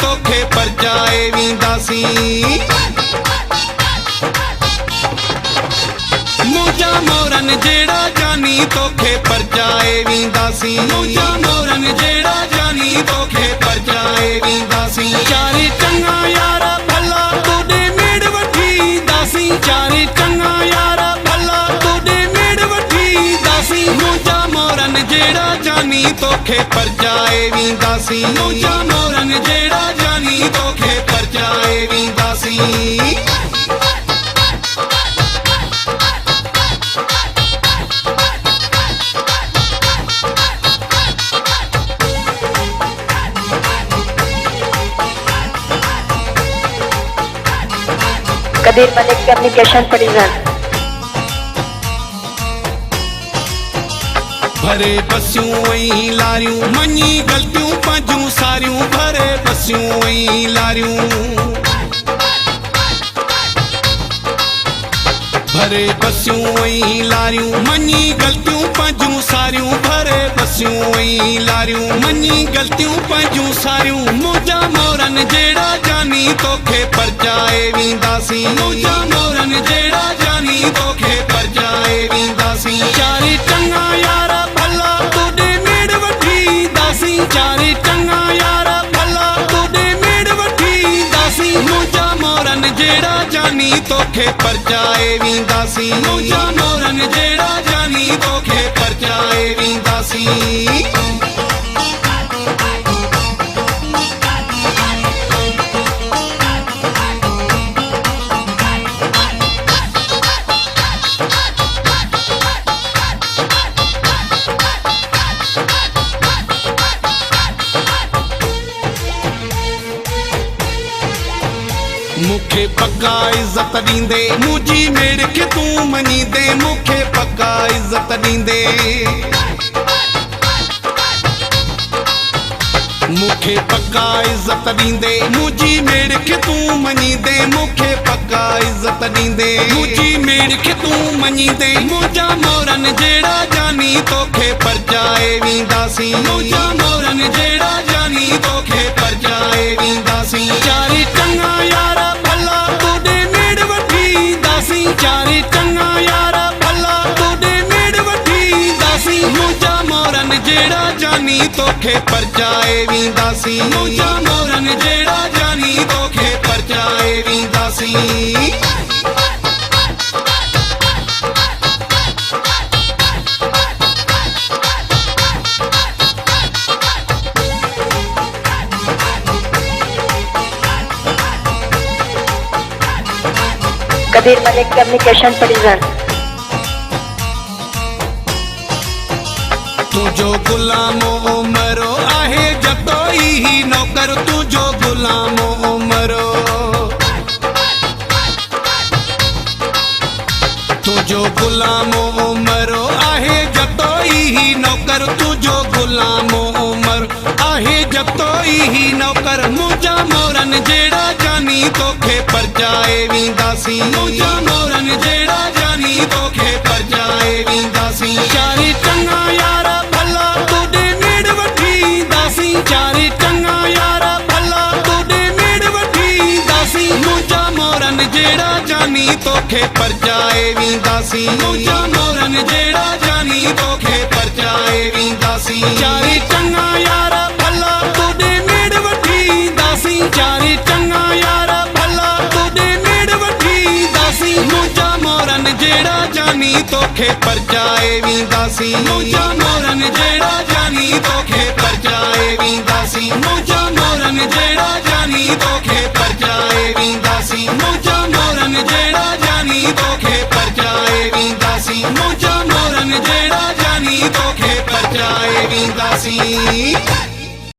तोखे परजाए वींदासी। मुंजा मोरन जेड़ा जानी तोखे परजाए वींदासी। मुंजा मोरन जेड़ा जानी तोखे परजाए वींदासी। चारे चंगा यारा भला तोड़े मेड़ वठी दासी। चारे चंगा यारा भला तोड़े मेड़ वठी दासी। मुंजा मोरन जेड़ा जानी तोखे परजाए वींदासी। मुंजा मोरन जेड़ा जानी तोखे परजाए वींदासी। कदीर मलिक कम्युनिकेशन प्रोड्यूसर। भरे बसियूं ऐं लारियूं मञी ग़लतियूं पंहिंजूं सारियूं। भरे बसियूं ऐं लारियूं भरे बसियूं ऐं लारियूं मञी ग़लतियूं पंहिंजूं सारियूं। भरे बसियूं ऐं लारियूं मञी ग़लतियूं पंहिंजूं सारियूं। मुंजा मोरन जेड़ा जानी तोखे परजाए वींदासी। मुंजा मोरन जेड़ा जानी तोखे परजाए वींदासी। चारे चंगा यारा भला तोड़े मेड़ वठी दासी। चारे चंगा यारा भला तोड़े मेड़ वठी दासी। मुंजा मोरन जेड़ा जानी तोखे परजाए वींदासी। मुंजा मोरन जेड़ा जानी तोखे परजाए वींदासी। मुखे पक्का इज्जत दींदे मुंहिंजी मेड़ खे तूं मञींदे। मुखे पक्का इज्जत दींदे मुखे पक्का इज्जत दींदे मुंहिंजी मेड़ खे तूं मञींदे। मुखे पक्का इज्जत दींदे मुंहिंजी मेड़ खे तूं मञींदे। मुंजा मोरन जेड़ा जानी तोखे परजाए वींदासी। मुंजा मोरन जेड़ा जानी तोखे परजाए वींदासी। चारे चंगा यारा भला तोड़े मेड़ वठी दासी। चारे चंगा यारा भला तोड़े मेड़ वठी दासी। मुंजा मोरन जेड़ा जानी तोखे परजाए वींदासी। मुंजा मोरन जेड़ा जानी तोखे परजाए वींदासी। कदीर मलिक कम्युनिकेशन प्रोड्यूसर। तुझो गुलामो उमरो आहे जतोई ही नौकर। तुझो गुलामो उमरो तुझो गुलामो उमरो आहे जतोई ही नौकर। तुझो गुलामो उमर आहे जतोई ही नौकर। मुंजा मोरन जेड़ा जानी तोखे परजाए वींदासी। मुंजा मोरन जेड़ा जानी तोखे परजाए वींदासी। चारे चंगा यारा भला तोड़े मेड़ वठी दासी। चारे चंगा यारा भला तोड़े मेड़ वठी दासी। मुंजा मोरन जेड़ा जानी तोखे परजाए वींदासी। मुंजा मोरन जेड़ा जानी तोखे परजाए वींदासी। चारे चंगा यारा भला तोड़े मेड़ वठी दासी। चारे चंगा यारा भला तोड़े मेड़ वठी दासी। मुंजा मोरन जेड़ा जानी तोखे परजाए वींदासी। मुंजा मोरन जेड़ा जानी तोखे परजाए वींदासी। मुंजा मोरन जेड़ा जानी तोखे परजाए वींदासी। मुंजा मोरन जेड़ा जानी तोखे परजाए वींदासी। मुंजा मोरन जेड़ा जानी तोखे परजाए वींदासी।